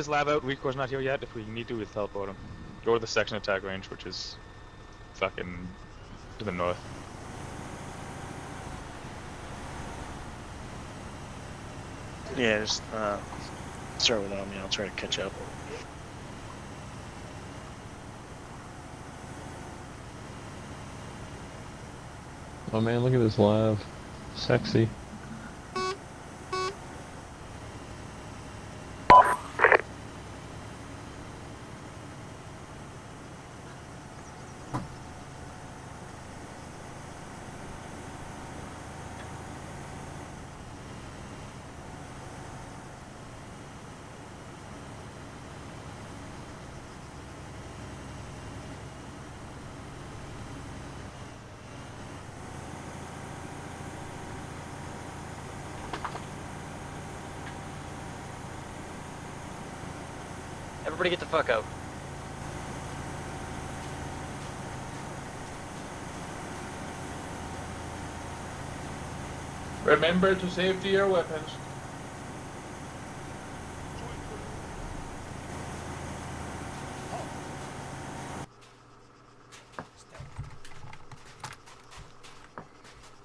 this lab out. Rico's not here yet. If we need to, we'll teleport him. Go to the section attack range, which is fucking to the north. Yeah, just start without me. I'll try to catch up. Oh man, look at this lab. Sexy. Everybody get the fuck out. Remember to safety your weapons.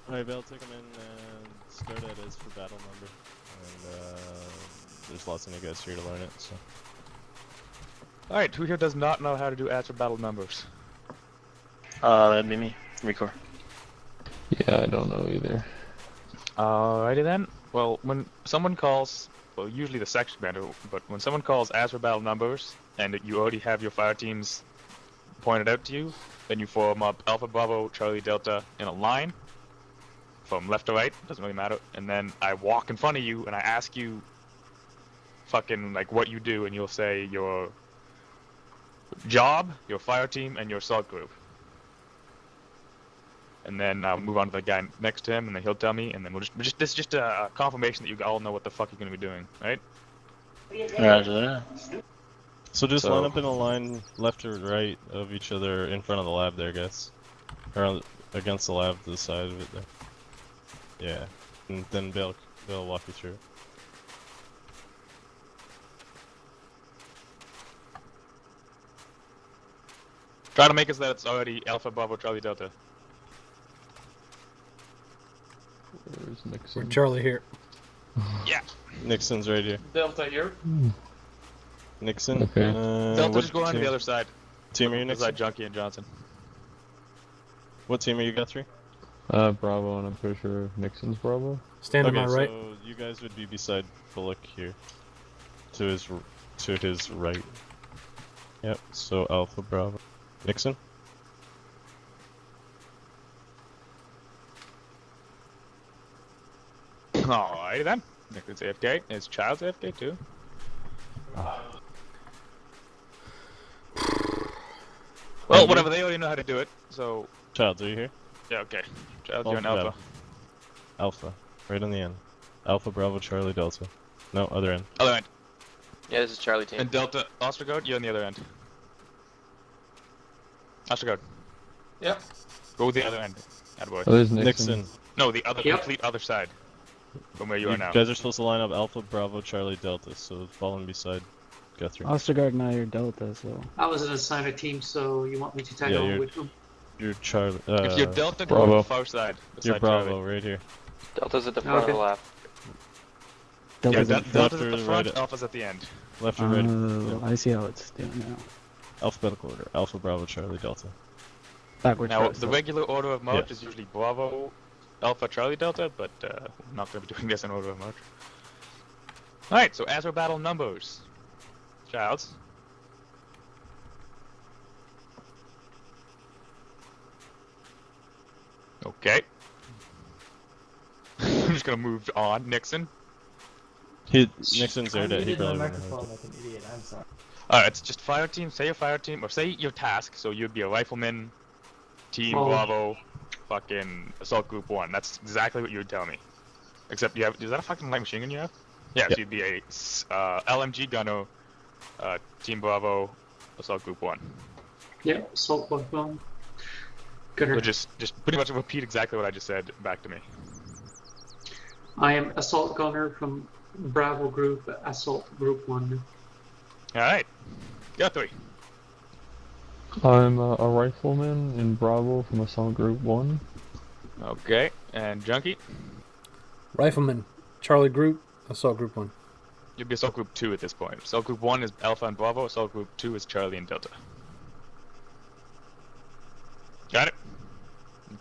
Alright, Bell, take him in and start at is for battle number. And there's lots of new guys here to learn it, so. Alright, who here does not know how to do ads for battle numbers? That'd be me, Rico. Yeah, I don't know either. Alrighty then. Well, when someone calls, well, usually the section commander, but when someone calls ads for battle numbers, and you already have your fire teams pointed out to you, then you form up Alpha Bravo, Charlie Delta in a line, from left to right, doesn't really matter, and then I walk in front of you and I ask you fucking like what you do, and you'll say your job, your fire team, and your assault group. And then I'll move on to the guy next to him, and then he'll tell me, and then this is just a confirmation that you all know what the fuck you're gonna be doing, right? Roger that. So just line up in a line left or right of each other in front of the lab there, guys. Or against the lab to the side of it there. Yeah. And then Bill will walk you through. Try to make it so that it's already Alpha Bravo Charlie Delta. Where's Nixon? Charlie here. Yeah. Nixon's right here. Delta here. Nixon. Okay. Delta what just go on to team- the other side. Team are you, Other Nixon? side, Junkie and Johnson. What team are you, Guthrie? Bravo, and I'm pretty sure Nixon's Bravo. Stand to my right. So you guys would be beside Bullock here. To his right. Yep, so Alpha Bravo. Nixon? Alrighty then. Nixon's AFK. Is Child's AFK too? Well, whatever, they already know how to do it, so... Child, are you here? Yeah, okay. Child, you're an Alpha. Alpha. Right on the end. Alpha Bravo Charlie Delta. No, other end. Other end. Yeah, this is Charlie team. And Delta, Ostergaard, you're on the other end. Ostergaard, Yep. go with the other end. Attaboy. Oh, there's Nixon. Nixon. No, the other, Yep. complete other side. From where you are now. guys are supposed to line up Alpha Bravo Charlie Delta, so following beside Guthrie. Ostergaard and I are Delta, so. I was in a assignment team, so you want me to tag Yeah, along you're- with them? You're Charlie. If you're Delta, go Bravo. to the far side. You're beside Bravo, Charlie. right here. Delta's at the front of the Okay. lab. Yeah, Delta's Delta's left at or the the front, right? Alpha's at the end. Left or right? Oh, I see how it's doing now. Alphabetical order. Alpha Bravo Charlie Delta. Backwards. Now, first, the so- regular order of march Yeah. is usually Bravo, Alpha, Charlie, Delta, but we're not going to be doing this in order of march. Alright, so as our battle numbers. Childs. Okay. I'm just going to move on. Nixon. Nixon's there. He probably wouldn't have it. like an idiot, I'm sorry. Alright, it's just fire team. Say your fire team, or say your task. So you'd be a rifleman, team Oh. Bravo, fucking assault group 1. That's exactly what you would tell me. Except you have, is that a fucking light machine gun you have? Yeah, Yep. so you'd be a LMG gunner, team Bravo, assault group 1. Yeah, assault one. Gunner. So just pretty much repeat exactly what I just said back to me. I am assault gunner from Bravo Group, assault group 1. Alright. Guthrie. I'm a rifleman in Bravo from Assault Group 1. Okay. And Junkie? Rifleman, Charlie Group, Assault Group 1. You'll be Assault Group 2 at this point. Assault Group 1 is Alpha and Bravo, Assault Group 2 is Charlie and Delta. Got it?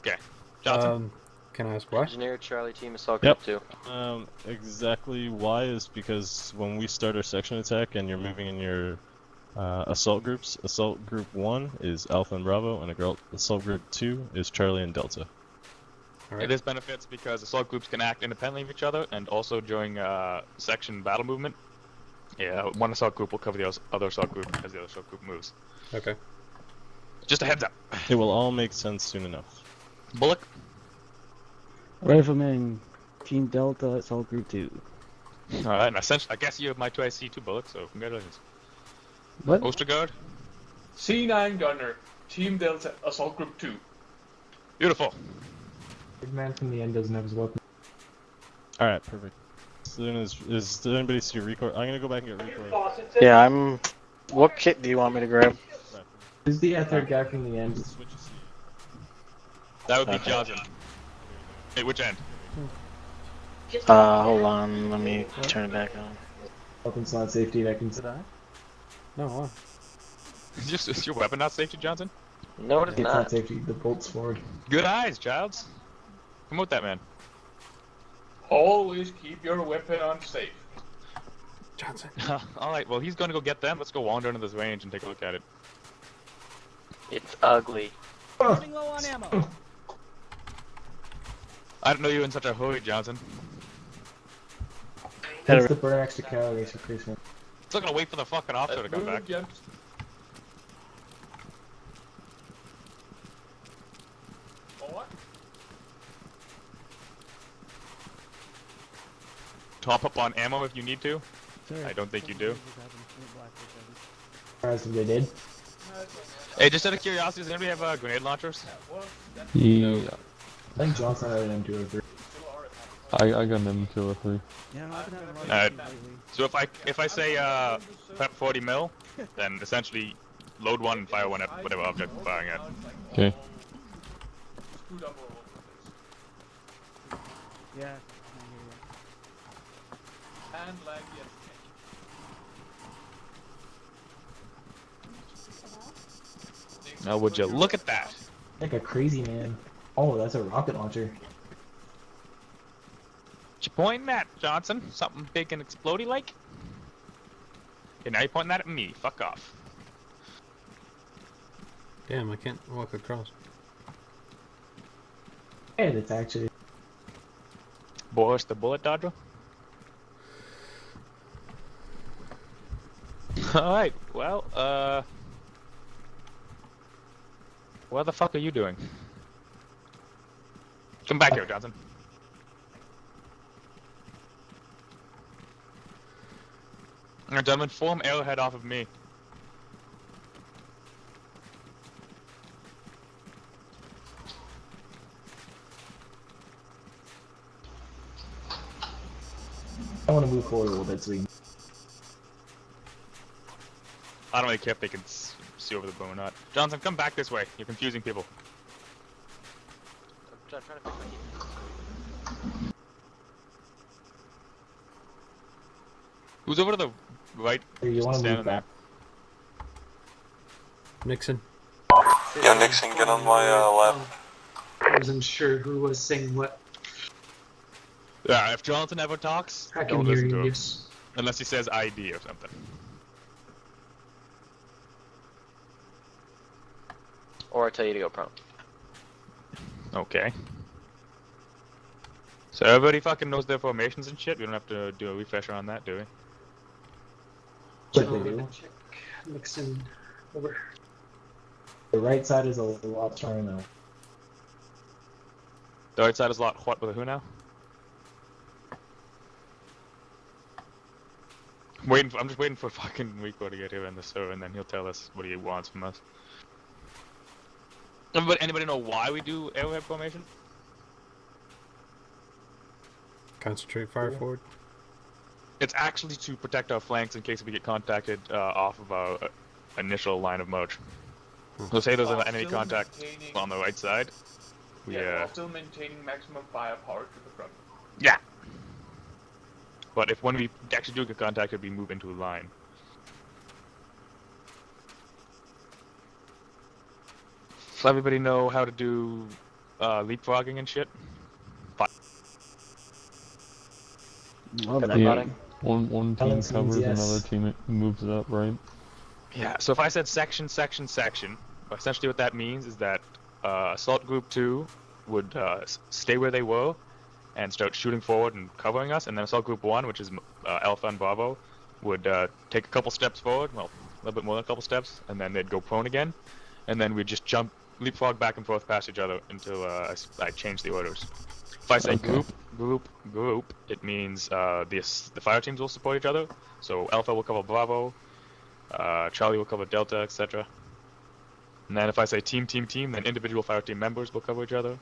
Okay. Johnson? Can I ask why? Engineer Charlie Team Assault Yep. Group 2. Exactly why is because when we start our section attack and you're moving in your assault groups, Assault Group 1 is Alpha and Bravo, and Assault Group 2 is Charlie and Delta. Alright. It is benefits because assault groups can act independently of each other, and also during section battle movement, one assault group will cover the other assault group as the other assault group moves. Okay. Just a heads up. It will all make sense soon enough. Bullock? Rifleman, Team Delta, Assault Group 2. Alright, and essentially, I guess you have my 2IC2 Bullock, so congratulations. What? Ostergaard? C9 Gunner, Team Delta, Assault Group 2. Beautiful. Big man from the end doesn't have his weapon. Alright, perfect. Does anybody see record? I'm gonna go back and get record. Yeah, I'm. What kit do you want me to grab? Who's the third guy from the end? Switch a seat. That would be Okay. Johnson. Hey, which end? Hold on. Let me turn it back on. Weapons not safety, I can say. No, why? Is your weapon not safety, Johnson? No, it is It's not not. safety, the bolt's forward. Good eyes, Childs. Promote that man. Always keep your weapon on safe. Johnson. Alright, well, he's gonna go get them. Let's go wander into this range and take a look at it. It's ugly. Running low on ammo. I didn't know you were in such a hurry, Johnson. Thanks to burn extra calories for Christmas. Still gonna wait for the fucking officer to come back. Against. What? Top up on ammo if you need to. Sorry. I don't think you do. As if they did. Hey, just out of curiosity, does anybody have grenade launchers? Yeah. I think Johnson had an M203. I got an M203. Yeah, I've been having a lot of Alright. trouble lately. So if I say prep 40 mil, then essentially load one and fire one at whatever object you're firing at. Okay. Screwed up all over the place. Yeah. I hear ya. And lag yes. Now would you look at that? Like a crazy man. Oh, that's a rocket launcher. What you pointing at, Johnson? Something big and explodey like? Okay, now you're pointing that at me. Fuck off. Damn, I can't walk across. And it's actually. Boris the bullet dodger? Alright, well, what the fuck are you doing? Come back here, Johnson. Alright, gentlemen, form arrowhead off of me. I want to move forward a little bit so we can. I don't really care if they can see over the boom or not. Johnson, come back this way. You're confusing people. I'm trying to fix my heat. Who's over to the right? Here, you want to Standing move there. back. Nixon. Yeah, Nixon, get on my left. I wasn't sure who was saying what. Yeah, if Johnson ever talks, I don't can hear listen to you. him. Yes. Unless he says ID or something. Or I tell you to go prone. Okay. So everybody fucking knows their formations and shit? We don't have to do a refresher on that, do we? Check Oh, they do. check. Nixon over. The right side is a lot stronger now. The right side is a lot what with a who now? I'm just waiting for fucking Rico to get here in the server and then he'll tell us what he wants from us. Anybody know why we do arrowhead formation? Concentrate, fire forward. It's actually to protect our flanks in case we get contacted off of our initial line of march. So say there's an enemy Still contact maintaining- on the right side. while still maintaining maximum firepower to the front. Yeah. But if when we actually do get contacted, we move into a line. Does everybody know how to do leapfrogging and shit? Love that. Everybody? Yeah. One team Alex means covers, yes. another team moves it up, right? Yeah, so if I said section, essentially what that means is that Assault Group 2 would stay where they were and start shooting forward and covering us, and then Assault Group 1, which is Alpha and Bravo, would take a couple steps forward, well, a little bit more than a couple steps, and then they'd go prone again, and then we'd just leapfrog back and forth past each other until I change the orders. If I say Okay. group, it means the fire teams will support each other, so Alpha will cover Bravo, Charlie will cover Delta, etc. And then if I say team, then individual fire team members will cover each other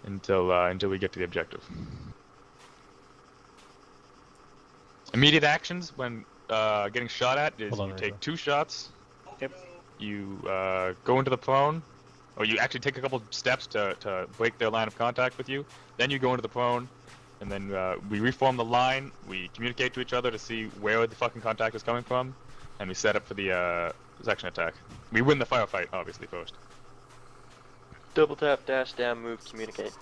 until we get to the objective. Immediate actions when getting shot at is Hold on, you Rico. take 2 shots. Yep. You go into the prone, or you actually take a couple steps to break their line of contact with you. Then you go into the prone, and then we reform the line. We communicate to each other to see where the fucking contact is coming from, and we set up for the section attack. We win the firefight, obviously, first. Double tap, dash down, move, communicate.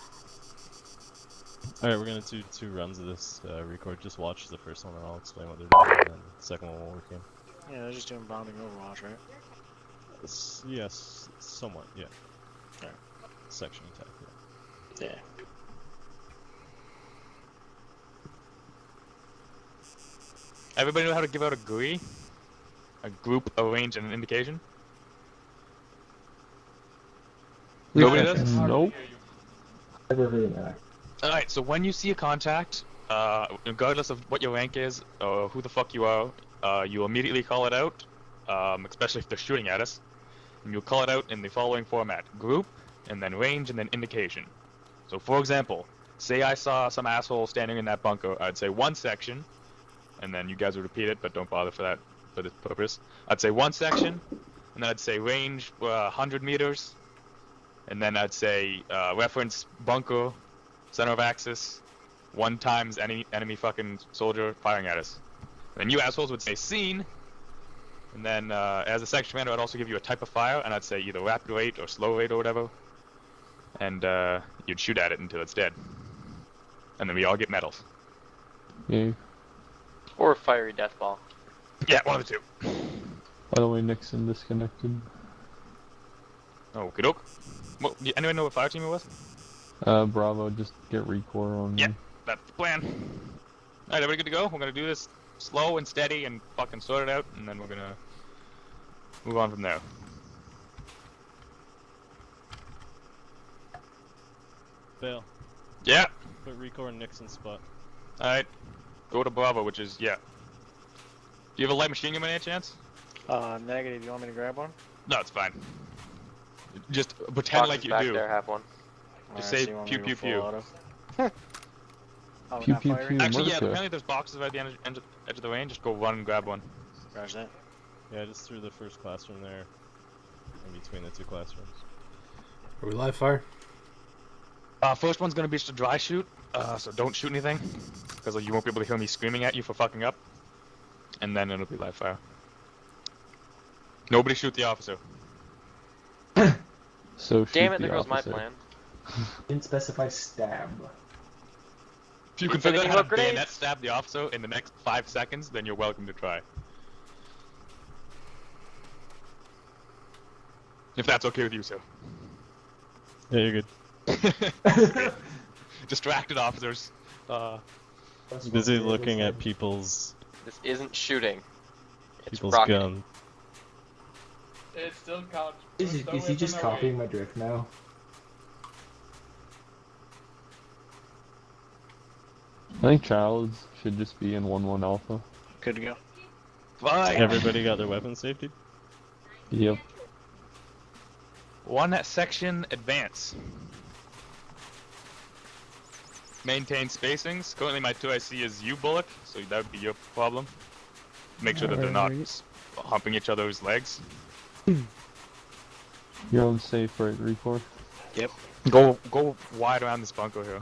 Alright, we're gonna do 2 runs of this record. Just watch the first one and I'll explain what they're doing, and then the second one will work in. Yeah, they're just doing bombing Overwatch, right? Yes, somewhat, yeah. Alright. Section attack, yeah. Yeah. Everybody know how to give out a GUI? A group, a range, and an indication? Nobody does? Nope. Never heard of that. Alright, so when you see a contact, regardless of what your rank is or who the fuck you are, you immediately call it out, especially if they're shooting at us. And you'll call it out in the following format: group, and then range, and then indication. So for example, say I saw some asshole standing in that bunker, I'd say 1 section, and then you guys would repeat it, but don't bother for this purpose. I'd say 1 section, and then I'd say range 100 meters, and then I'd say reference bunker, center of axis, 1 times any enemy fucking soldier firing at us. And then you assholes would say scene, and then as a section commander I'd also give you a type of fire, and I'd say either rapid rate or slow rate or whatever, and you'd shoot at it until it's dead. And then we all get medals. Yay. Or fiery death ball. Yeah, one of the 2. By the way, Nixon disconnected. Oh, good oak. Well, anyone know what fire team it was? Bravo, just get recore on Yeah. me. That's the plan. Alright, everybody good to go? We're gonna do this slow and steady and fucking sort it out, and then we're gonna move on from there. Fail. Yeah. Put Rico in Nixon's spot. Alright. Go to Bravo, which is, yeah. Do you have a light machine gun by any chance? Negative. You want me to grab one? No, it's fine. Just pretend Boxes like you back do. there have one. Just Alright, say so you want me pew, to pew, go full pew. auto? Oh, Pew, not pew, firing? pew. Actually, yeah, America. apparently there's boxes right at the edge of the range. Just go run and grab one. Roger that. Yeah, I just threw the first classroom there, in between the 2 classrooms. Are we live fire? First one's gonna be just a dry shoot, so don't shoot anything, because you won't be able to hear me screaming at you for fucking up. And then it'll be live fire. Nobody shoot the officer. So shoot Damn it, the there goes my officer. plan. Didn't specify stab. If you can It's figure out anything how to but grenades. bayonet stab the officer in the next 5 seconds, then you're welcome to try. If that's okay with you, sir. Yeah, you're good. Distracted officers. Busy looking at people's This isn't shooting. It's people's rocketing. gun. It still counts. Is Still he just within our copying range. my drift now? I think Childs should just be in 1-1 alpha. Good to go. Fine. Everybody got their weapon safety? Yep. One section advance. maintain spacings. Currently my 2IC is you, Bullock, so that would be your problem. Make sure that they're not humping each other's legs. You're on safe, right, Recore? Yep. Go wide around this bunker here.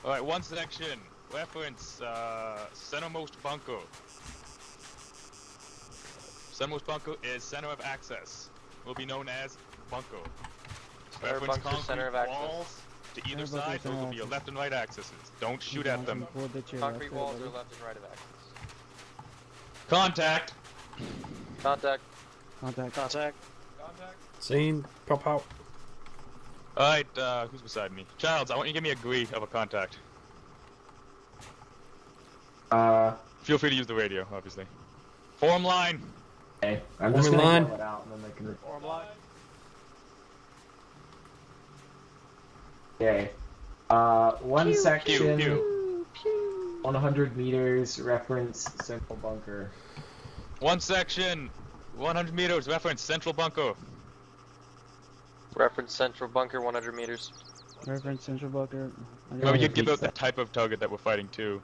Alright, one section. Reference, centermost bunker. Centermost bunker is center of access. Will be known as bunker. Reference bunker, concrete center of access. walls to either side, those will be your left and right accesses. Don't shoot at them. Concrete walls are left and right of access. Contact! Contact. Contact. Scene. Pop out. Alright, who's beside me? Childs, I want you to give me a agree of a contact. Feel free to use the radio, obviously. Form line! Okay, I'm just gonna line. yell it out and then they can. Form line. Okay. One section. Pew, 100 meters. Reference central bunker. One section, 100 meters, reference central bunker. Reference central bunker 100 meters. Reference central bunker. Remember, you give out the type of target that we're fighting too.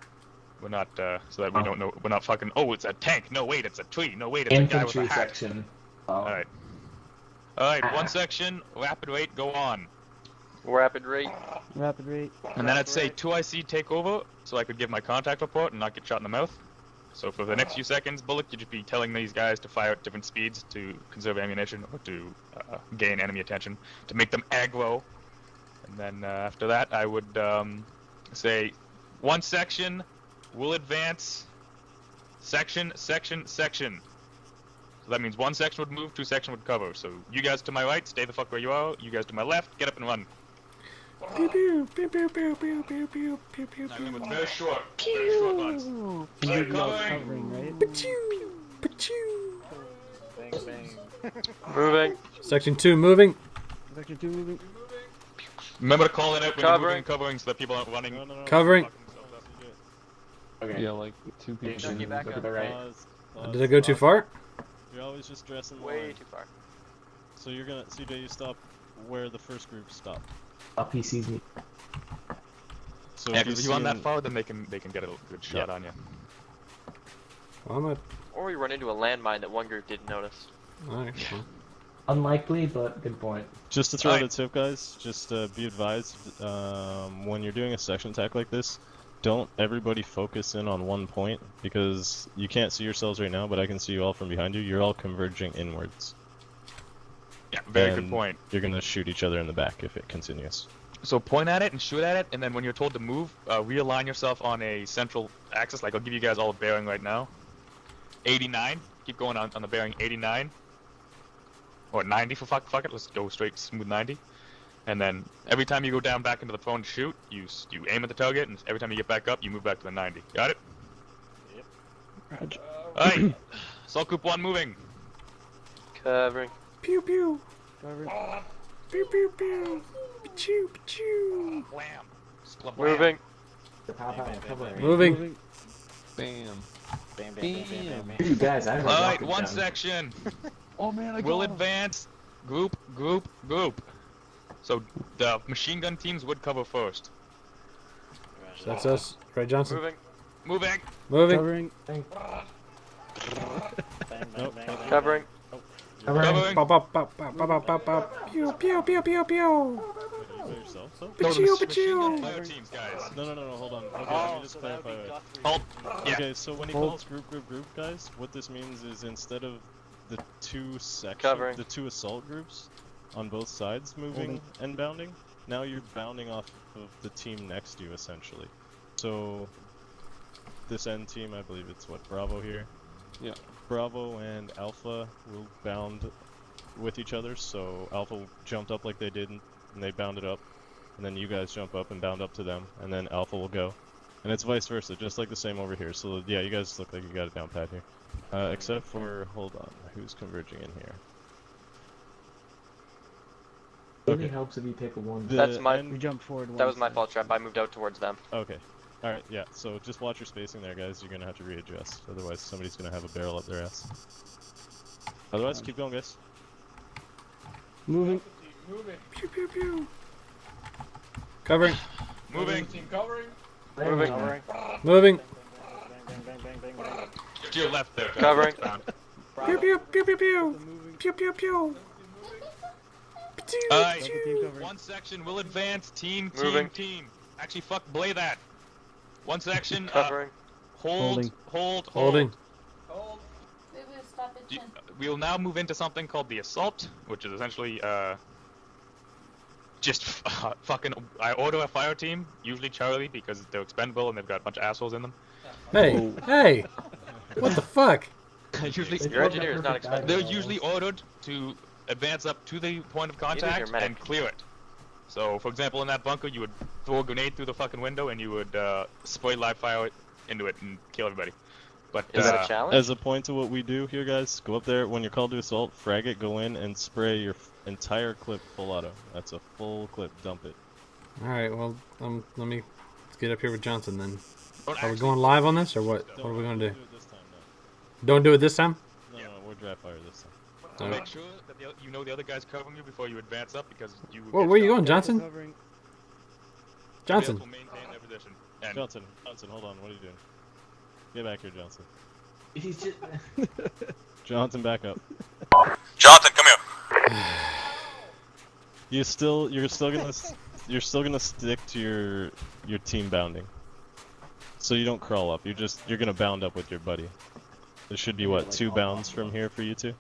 We're not, so that we don't know, we're not fucking, oh, it's a tank, no wait, it's a tree, no wait, it's a guy with a Infantry hat. section. Alright. Alright, one section, rapid rate, go on. Rapid rate. Rapid rate. And then I'd say 2IC take over, so I could give my contact report and not get shot in the mouth. So for the next few seconds, Bullock, you'd just be telling these guys to fire at different speeds to conserve ammunition or to gain enemy attention, to make them aggro. And then after that, I would say one section will advance, section. So that means one section would move, two section would cover. So you guys to my right, stay the fuck where you are. You guys to my left, get up and run. Pew pew pew pew pew pew pew pew pew pew. Now remember, very short runs. Start covering. Covering, right? Pachew, pachew. Bang bang. Moving. Section 2 moving. Section 2 moving. Remember to call it out when you're Covering. moving and covering so that people aren't running. No. Covering. Okay. Yeah, like 2 people. Junkie back Look up. at the right. Did I go too far? You're always just dressing Way line. too far. So you're gonna, CJ, you stop where the first group stopped. Up he sees me. So Yeah, if because if you see run that him- far, then they can get a good shot on you. Well, I'm at. Or we run into a landmine that one group didn't notice. Alright. Well. Unlikely, but good point. Just to throw Alright. out a tip, guys, just be advised, when you're doing a section attack like this, don't everybody focus in on one point, because you can't see yourselves right now, but I can see you all from behind you. You're all converging inwards. Yeah, very good And point. You're gonna shoot each other in the back if it continues. So point at it and shoot at it, and then when you're told to move, realign yourself on a central axis. Like I'll give you guys all a bearing right now. 89. Keep going on the bearing 89. Or 90 for fuck it. Let's go straight smooth 90. And then every time you go down back into the prone to shoot, you aim at the target, and every time you get back up, you move back to the 90. Got it? Roger. Alright. Assault Group 1 moving. Covering. Pew pew. Covering. Pew pew pew. Pachew, pachew. Wham. Splat, Moving. Moving. Bam. Bam bam bam bam bam. You guys, I have a Alright, rocket one down. section. Oh man, I Will got him. advance. Group. So the machine gun teams would cover first. That's us. Right, Johnson. Moving. Moving. Moving. Covering. Bang bang Nope. bang bang. Covering. Covering. Pop, pop, pop, pop, pop, pop, pop, pop. Pew pew pew pew pew. Wait, are you by yourself, though? No, the Pachew, machine gun pachew. player teams, guys. No, hold on. Okay, let Oh, me just so that would clarify. be Guthrie. Hold. Yeah. Okay, so when he Hold. calls group, guys, what this means is instead of the two Covering. the two assault groups on both sides moving and bounding, now you're bounding off of the team next to you, essentially. So, this end team, I believe it's what, Bravo here? Yeah. Bravo and Alpha will bound with each other, so Alpha jumped up like they did, and they bounded up, and then you guys jump up and bound up to them, and then Alpha will go. And it's vice versa, just like the same over here. So yeah, you guys look like you got it down pat here. Except for, hold on, who's converging in here? It only helps if you pick a one. The That's my- end- We jump forward. That was my fault, Trap. I moved out towards them. Okay. Alright, yeah, so just watch your spacing there, guys. You're gonna have to readjust. Otherwise, somebody's gonna have a barrel up their ass. Otherwise, keep going, guys. Moving. Moving. Pew pew pew. Covering. Moving. Team covering. Moving. Moving. To your left there. John. Covering. Found. Pew pew pew pew pew. Pew pew pew. Alright, Team covering. one section will advance. Team. Moving. Actually, fuck, blay that. One section. Covering. Holding. Hold. Holding. Hold. We will now move into something called the assault, which is essentially just fucking. I order a fire team, usually Charlie, because they're expendable and they've got a bunch of assholes in them. Hey, hey. What the fuck? usually, Your engineer is not expendable. they're usually ordered to advance up to the point of Neither is contact your medic. and clear it. So, for example, in that bunker, you would throw a grenade through the fucking window and you would spray live fire into it and kill everybody. But Is that a challenge? As a point to what we do here, guys, go up there when you're called to assault, frag it, go in and spray your entire clip full auto. That's a full clip. Dump it. Alright, well, let's get up here with Johnson then. don't Are we actually- going live on this or what? What are we gonna do? Don't do it this time, no. Don't do it this time? No, we're dry fire this time. So make sure that you know the other guy's covering you before you advance up, because you. Whoa, get where you shot. going, Johnson? Covering. Johnson. Will maintain their position. And Johnson, hold on. What are you doing? Get back here, Johnson. He's just. Johnson, back up. Jonathan, come here. You're still gonna stick to your team bounding. So you don't crawl up. You're gonna bound up with your buddy. There should be what, 2 bounds from here for you two?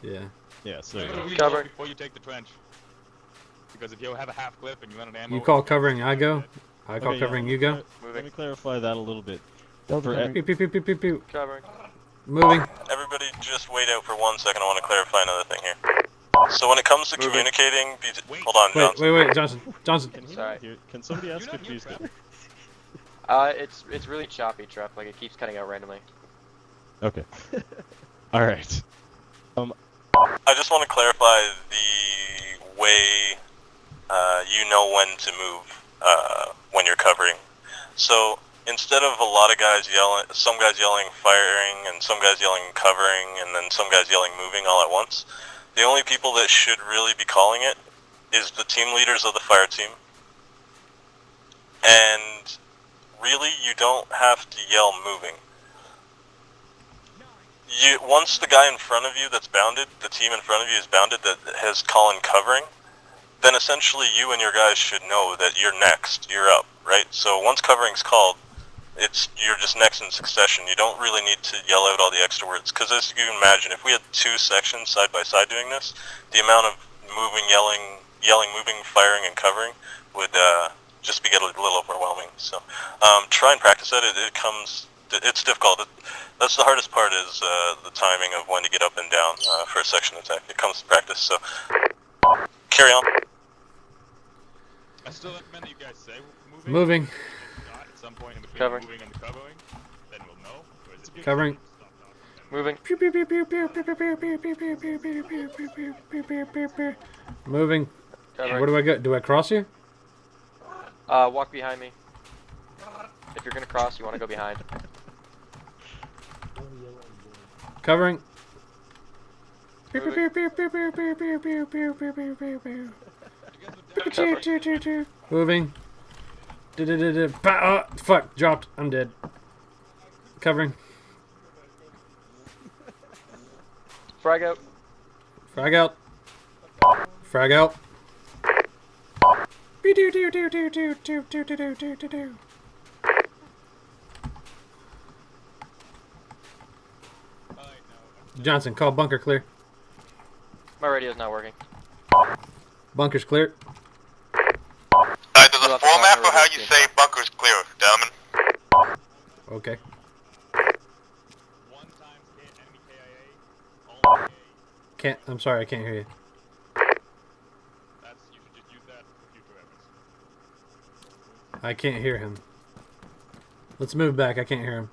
Yeah. Yeah, so there you You're go. gonna Cover. reload before you take the trench. Because if you have a half clip and you run an ammo. You call covering, I go. I call Okay, yeah, covering, let you me go. Let me Moving. clarify that a little bit. Delta For covering. Pew pew pew pew pew pew. Covering. Moving. Everybody just wait out for 1 second. I want to clarify another thing here. So when it comes to Moving. communicating, Wait. hold on, Johnson. Wait, Johnson. Johnson. Can he Sorry. not hear? Can somebody ask if he's good? It's really choppy, Trev. Like, it keeps cutting out randomly. Okay. Alright. I just want to clarify the way you know when to move when you're covering. So instead of a lot of guys yelling, some guys yelling firing and some guys yelling covering and then some guys yelling moving all at once, the only people that should really be calling it is the team leaders of the fire team. And really, you don't have to yell moving. Once the guy in front of you that's bounded, the team in front of you is bounded that has call in covering, then essentially you and your guys should know that you're next, you're up, right? So once covering's called, you're just next in succession. You don't really need to yell out all the extra words, because as you can imagine, if we had 2 sections side by side doing this, the amount of moving, yelling, moving, firing, and covering would just get a little overwhelming. So try and practice that. It's difficult. That's the hardest part, is the timing of when to get up and down for a section attack. It comes to practice, so carry on. I still recommend that you guys say moving. Moving. Not at some point in between Covering. moving and the covering, then we'll know. Whereas if you Covering. stop talking, Moving. Pew pew pew pew pew pew pew pew pew pew pew pew pew pew pew pew pew pew pew. Moving. Covering. Where do I go? Do I cross you? Walk behind me. If you're gonna cross, you want to go behind. Covering. Pew Moving. pew pew pew pew pew pew pew pew pew pew pew pew. Covering. Moving. Oh, fuck, dropped. I'm dead. Covering. Frag out. Frag out. Frag out. Do do do do do do do do do do do do. Johnson, call bunker clear. My radio's not working. Bunker's clear. Either You'll the have to format find or how a you routine. say bunker's clear, gentlemen. Okay. 1 times enemy KIA, all KIA. I'm sorry, I can't hear you. You should just use that for future reference. I can't hear him. Let's move back. I can't hear him.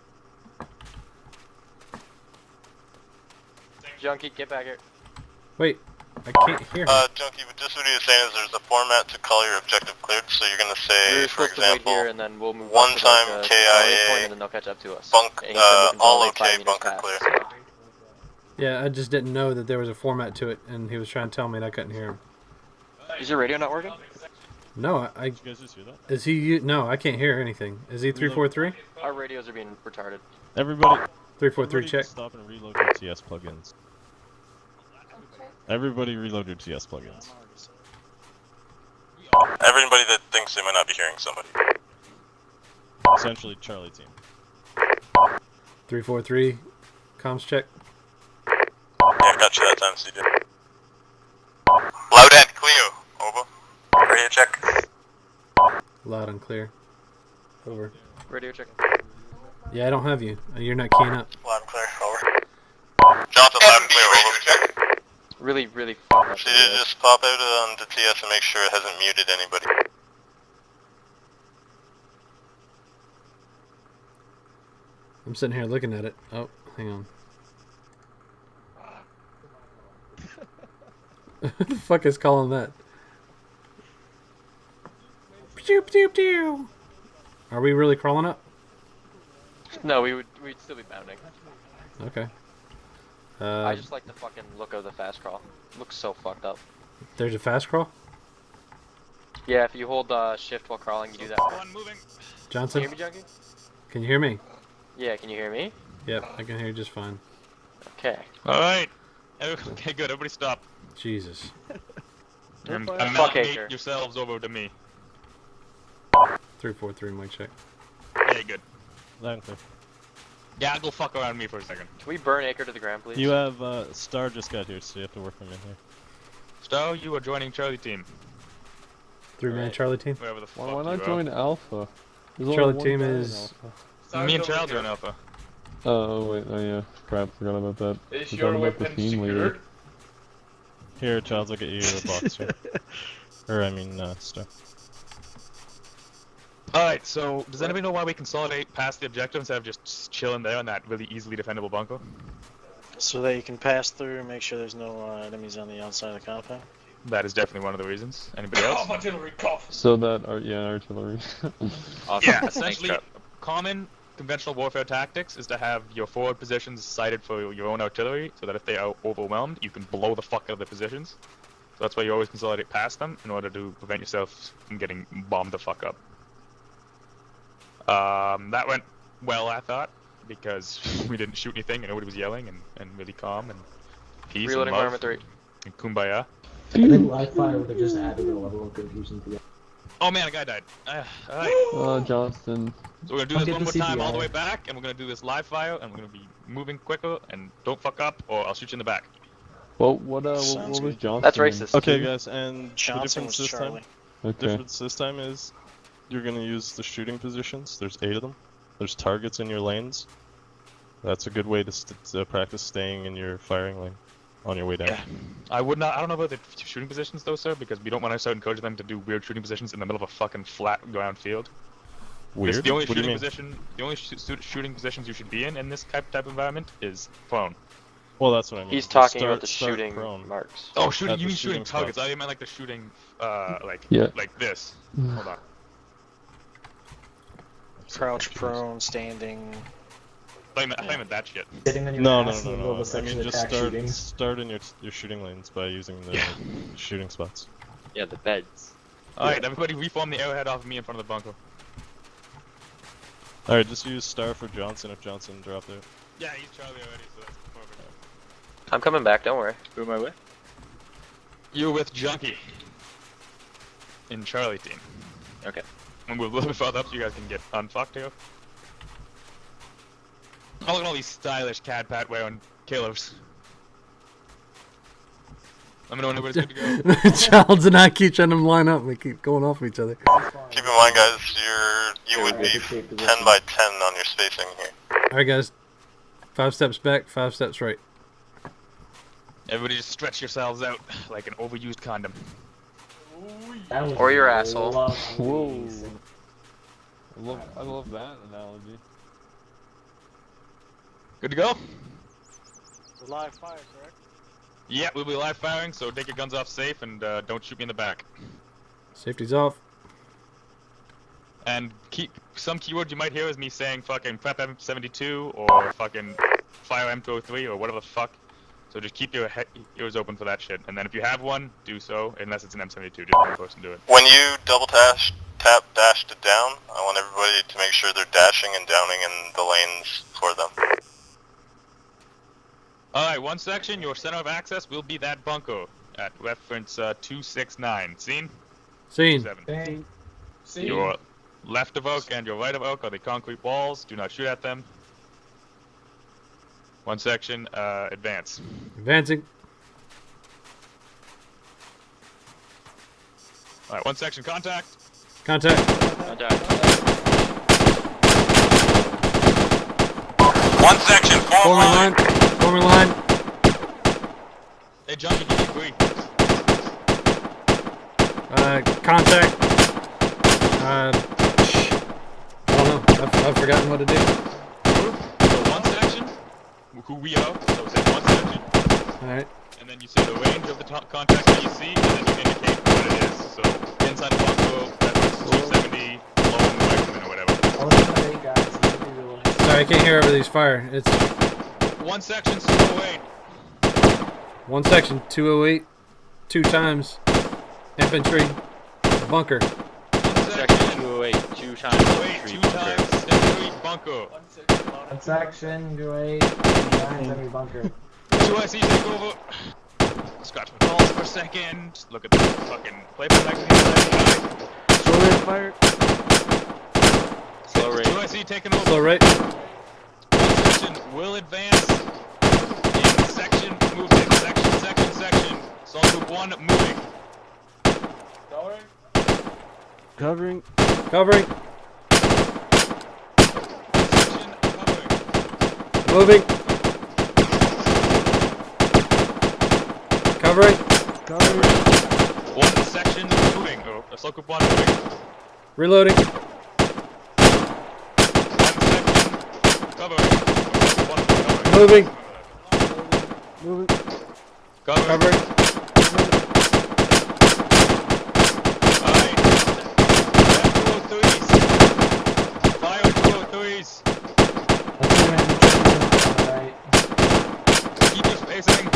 Junkie, get back here. Wait. I can't hear him. Junkie, but just what he was saying is there's a format to call your objective cleared, so you're gonna say, We're for supposed to wait example, here and then we'll move one up to time like, KIA, point and then they'll catch up to us. bunk, And he said we can all consolidate 5 okay, meters bunker past, clear. so. Yeah, I just didn't know that there was a format to it, and he was trying to tell me and I couldn't hear him. Is your radio not working? No, I Did you guys just hear that? is he? No, I can't hear anything. Is he 343? Our radios are being retarded. Everybody, 343 everybody check. stop and reload your TS plugins. Everybody reload your TS plugins. Everybody that thinks they might not be hearing somebody. Essentially, Charlie team. 343, comms check. Yeah, got you that time, so you did. Loud and clear, over. Radio check. Loud and clear. Over. Radio check. Yeah, I don't have you. You're not keying up. Loud and clear, over. Johnson, loud and clear, over. Check. Really, really fucked up. So you just pop out on the TS and make sure it hasn't muted anybody. I'm sitting here looking at it. Oh, hang on. Who the fuck is calling that? Pew, pew, pew. Are we really crawling up? No, we'd still be bounding. Okay. I just like the fucking look of the fast crawl. Looks so fucked up. There's a fast crawl? Yeah, if you hold shift while crawling, you do that. One moving. Can Johnson? you hear me, Junkie? Can you hear me? Yeah, can you hear me? Yep, I can hear you just fine. Okay. Alright. Okay, good. Everybody stop. Jesus. And Fuck amalgamate Acre. yourselves over to me. 343, mic check. Yeah, good. Loud and clear. Yeah, go fuck around me for a second. Can we burn Acre to the ground, please? You have, Star just got here, so you have to work him in here. Stow, you are joining Charlie team. 3-man Charlie team? Wherever the fuck Why not you join Alpha? There's only Charlie one team guy in is... Alpha. Me and Charles are in Alpha. Oh wait, oh yeah, crap, forgot about that. Is Forgot your about the weapon team leader. secured? Here, Charles, I'll get you a box here. Or, I mean, Star. Alright, so does anybody know why we consolidate past the objective instead of just chilling there in that really easily defendable bunker? So that you can pass through and make sure there's no enemies on the outside of the compound. That is definitely one of the reasons. Anybody else? Cough, artillery, cough. So that, artillery. Awesome. Yeah, Thanks, essentially, Trap. common conventional warfare tactics is to have your forward positions sighted for your own artillery, so that if they are overwhelmed, you can blow the fuck out of the positions. So that's why you always consolidate past them in order to prevent yourself from getting bombed the fuck up. That went well, I thought, because we didn't shoot anything and nobody was yelling and really calm and peace Reloading and love armor 3. and kumbaya. I think live fire would have just added a level of confusion to it. Oh man, a guy died. Alright, Johnston. so we're gonna do I'll this get one more the time all the CPI. way back, and we're gonna do this live fire, and we're gonna be moving quicker, and don't fuck up, or I'll shoot you in the back. Well, what Sounds was good. Johnston? That's racist. Okay, guys, and Johnson the was difference this Charlie. time... Okay. difference this time is you're gonna use the shooting positions. There's 8 of them. There's targets in your lanes. That's a good way to practice staying in your firing lane on your way down. Yeah. I don't know about the shooting positions though, sir, because we don't want to start encouraging them to do weird shooting positions in the middle of a fucking flat ground field. Weird? It's the only What do you shooting mean? position, the only shooting positions you should be in this type of environment is prone. Well, that's what I mean. He's talking Start- about the start shooting prone. marks. Oh, shooting! At You the mean shooting shooting targets? spots. I meant like the shooting, Yeah. like this. Hold on. Crouch, prone, standing. I meant that shit. Sitting on your No, ass no, in no, the middle no. of a I mean, section just attack shooting. start in your shooting lanes by using the Yeah. shooting spots. Yeah, the beds. Alright, everybody reform the arrowhead off of me in front of the bunker. Alright, just use Star for Johnson if Johnson dropped it. Yeah, he's Charlie already, so that's perfect. I'm coming back, don't worry. Who am I with? You're with Junkie. In Charlie team. Okay. And we're a little bit further up so you guys can get unfucked here. Oh, look at all these stylish Cad Pat wearing killers. Let me know when everybody's good to go. Charles and I keep trying to line up. We keep going off each other. Keep in mind, guys, you would be 10 by 10 on your spacing here. Alright, guys. 5 steps back, 5 steps right. Everybody just stretch yourselves out like an overused condom. That was Or your asshole. lovely. Whoa. I love that analogy. Good to go? Live fire, correct? Yeah, we'll be live firing, so take your guns off safe and don't shoot me in the back. Safety's off. And keep some keyword you might hear is me saying fucking prep M72 or fucking fire M203 or whatever the fuck. So just keep your ears open for that shit. And then if you have one, do so, unless it's an M72. Just one person do it. When you double tap dash to down, I want everybody to make sure they're dashing and downing in the lanes for them. Alright, one section, your center of access will be that bunker at reference 269. Seen? Seen. 7. See? Your left of oak and your right of oak are the concrete walls. Do not shoot at them. One section, advance. Advancing. Alright, one section, contact. Contact. One section, form Forming line. line. Forming line. Hey, Junkie, give me a green. Contact. I don't know. I've forgotten what to do. So one section, who we are, so say one section, Alright. and then you say the range of the contact that you see, and then you indicate what it is. So inside the bunker, that's 270, low in the rifleman or whatever. I'll let my eight guys. I'll do the one. Sorry, I can't hear over these fire. It's One section, 208. one section, 208, 2 times. Infantry. Bunker. One Section 208, 2 times 208, 2 times infantry bunker. One section, do 8, 9, every bunker. 2IC take over. Scratch my balls for a second. Look at the fucking playback magazine. Slow rate of fire. Slow rate. 2IC taking over. Slow right. One section will advance in section movement. Section. Assault group 1 moving. Covering. Covering. Section covering. Moving. Covering. Covering. One section moving. Oh, assault group 1 moving. Reloading. One section covering. One covering. Moving. Moving. Covering. Covering. Alright. F203s. Fire 203s. Let's do it. Alright. Keep your spacing.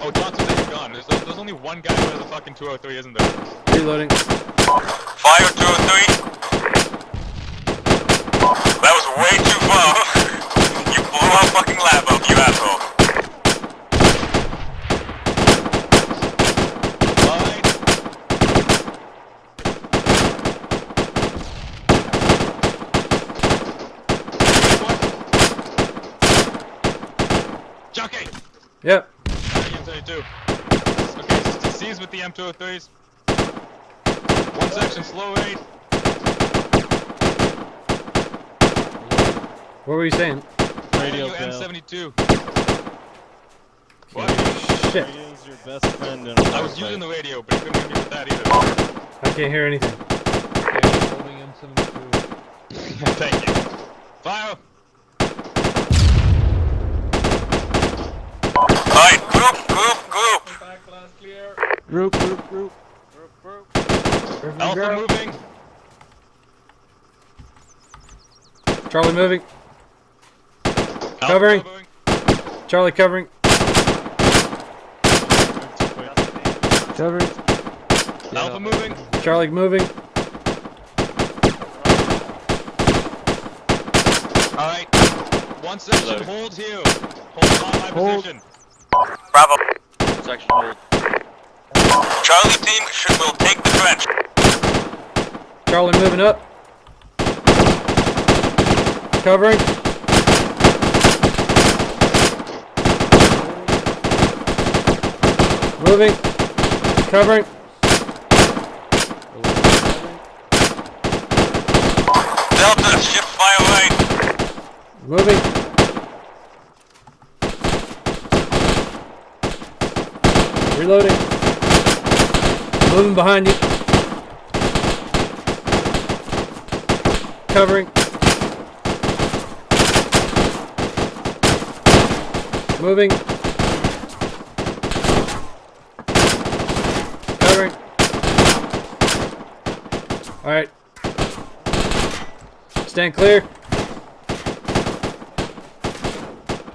Oh, Johnson, take your gun. There's only one guy with a fucking 203, isn't there? Reloading. Fire 203. That was way too far. You blew our fucking lab up, you asshole. Alright. Junkie! Yep. M32. Okay, C's with the M203s. One section, slow rate. What were you saying? Radio You fail. M72. What? Shit. Radio's your best friend in I was using the radio, but he couldn't hear me with that either. I can't hear anything. Okay, holding M72. Thank you. Fire! Alright, group. Back class clear. Group. Alpha moving. Charlie moving. Alpha Covering. covering. Charlie covering. Covering. Alpha moving. Charlie moving. Alright. One section, hold here. Hold on my Hold. position. Bravo. Section hold. Charlie team will take the trench. Charlie moving up. Covering. Moving. Covering. Delta, shift fire right. Moving. Reloading. Moving behind you. Covering. Moving. Covering. Alright. Stand clear.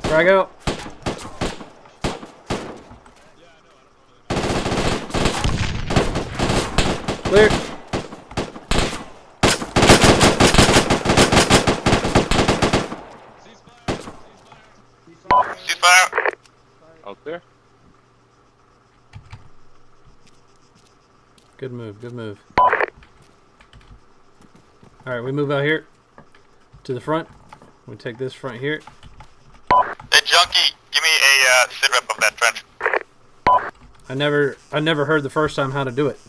Frag out. Clear. Ceasefire. All clear. Good move, good move. Alright, we move out here to the front. We take this front here. Hey, Junkie, give me a sit rep of that trench. I never heard the first time how to do it.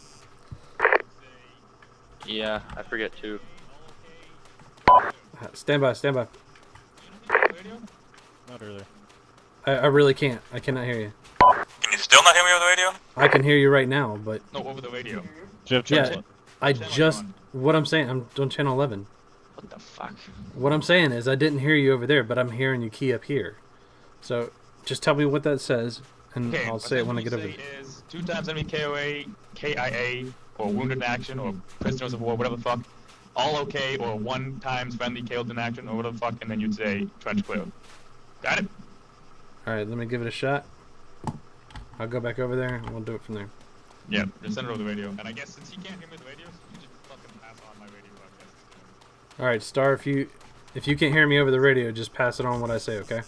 Yeah, I forget too. Stand by, stand by. Not earlier. I really can't. I cannot hear you. Can you still not hear me over the radio? I can hear you right now, but No, over the radio. Jeff, yeah, I just what I'm saying. I'm on channel 11. What the fuck? What I'm saying is I didn't hear you over there, but I'm hearing you key up here. So just tell me what that says, and Okay, I'll say it when I get over there. there. Is 2 times enemy KOA, KIA, or wounded in action, or prisoners of war, whatever the fuck. All okay, or 1 times friendly killed in action, or whatever the fuck, and then you'd say trench clear. Got it? Alright, let me give it a shot. I'll go back over there and we'll do it from there. Yeah, just send it over the radio. And I guess since he can't hear me with the radio, you just fucking pass on my radio. Alright, Star, if you can't hear me over the radio, just pass it on what I say, okay?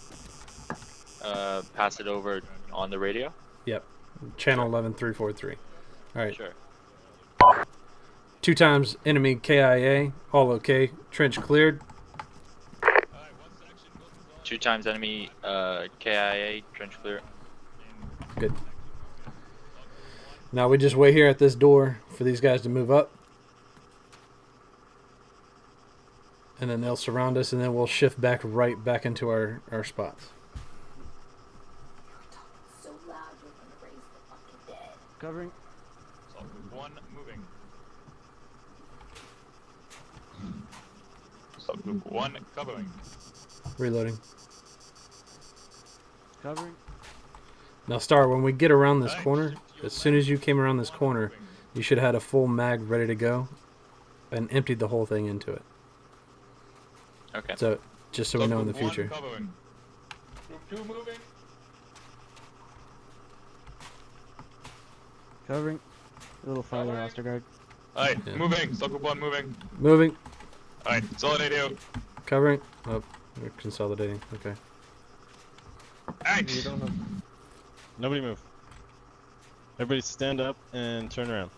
Pass it over on the radio. Yep. Channel 11343. Alright. Sure. 2 times enemy KIA, all okay. Trench cleared. 2 times enemy KIA, trench clear. Good. Now we just wait here at this door for these guys to move up. And then they'll surround us, and then we'll shift back right back into our spots. So loud, you're gonna raise the fucking dead. Covering. So, 1 moving. Subgroup 1 covering. Reloading. Covering. Now, Star, when we get around this corner, as soon as you came around this corner, you should have had a full mag ready to go and emptied the whole thing into it. Okay. So, just so we know in the Subgroup 1 future. covering. Group 2 moving. Covering. A little farther, Ostergaard. Alright, Yeah. moving. Subgroup 1 moving. Moving. Alright, solid radio. Covering. Oh, we're consolidating. Okay. Alright. Nobody move. Everybody stand up and turn around.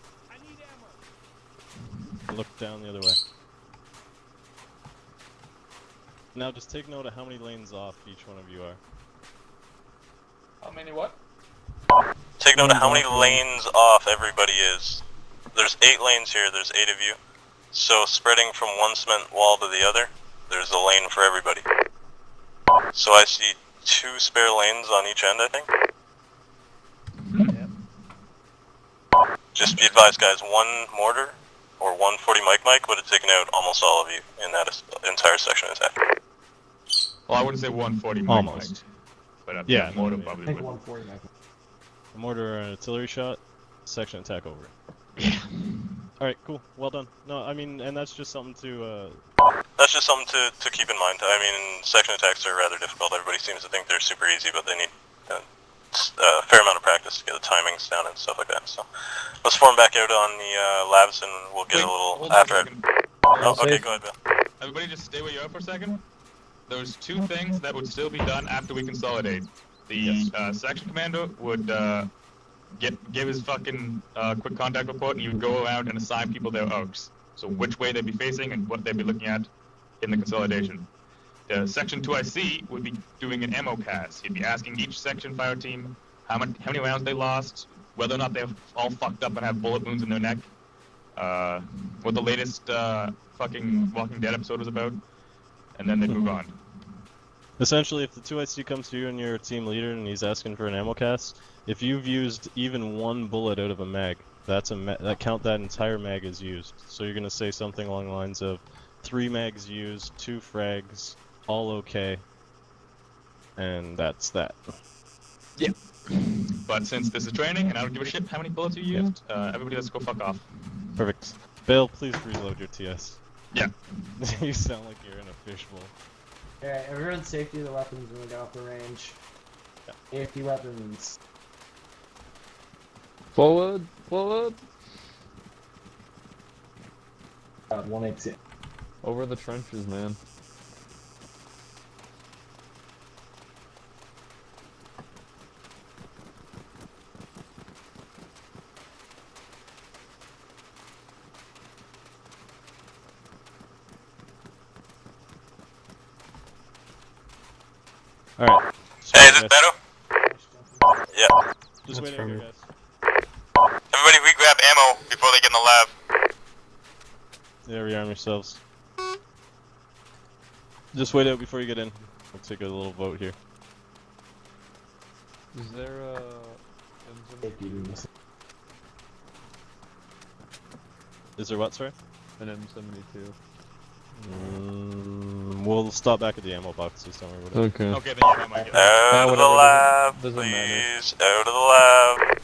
Look down the other way. Now just take note of how many lanes off each one of you are. How many what? Take note of how many lanes off everybody is. There's 8 lanes here, there's 8 of you. So spreading from one cement wall to the other, there's a lane for everybody. So I see 2 spare lanes on each end, I think. Just be advised, guys, 1 mortar or 1 40 mic would have taken out almost all of you in that entire section attack. Well, I wouldn't say 140 Almost. But I Yeah, mortar no, probably I think would. 140 mag. A mortar or an artillery shot, section attack over. Yeah. Alright, cool. Well done. No, I mean, and that's just something to, That's just something to keep in mind. I mean, section attacks are rather difficult. Everybody seems to think they're super easy, but they need a fair amount of practice to get the timings down and stuff like that. So let's form back out on the labs and we'll get Wait, a little hold on after a it. second. Oh, okay, safe. go ahead, Bill. Everybody just stay where you are for a second. There's 2 things that would still be done after we consolidate. The section commander would give his fucking quick contact report, and you would go around and assign people their arcs. So which way they'd be facing and what they'd be looking at in the consolidation. The section 2IC would be doing an ammo cast. He'd be asking each section fire team how many rounds they lost, whether or not they're all fucked up and have bullet wounds in their neck, what the latest fucking Walking Dead episode was about, and then they'd move on. essentially, if the 2IC comes to you and you're a team leader and he's asking for an ammo cast, if you've used even 1 bullet out of a mag, that count that entire mag is used. So you're gonna say something along the lines of 3 mags used, 2 frags, all okay. And that's that. But since this is training and I don't give a shit how many bullets you used, everybody let's go fuck off. Perfect. Bill, please reload your TS. Yeah. You sound like you're in a fishbowl. Alright, everyone's safety of the weapons when we get off the range. Safety weapons. Forward, forward. 182. Over the trenches, man. Alright. Hey, is it better? Yeah. Just That's wait from here, you. guys. Everybody re-grab ammo before they get in the lab. Yeah, rearm yourselves. Just wait out before you get in. We'll take a little vote here. Is there a... Is there what, sorry? an M72? We'll stop back at the ammo box, just don't worry about it. Okay. Okay, then yeah, I might get it. Out of the whatever, lab, doesn't matter. please. Out of the lab.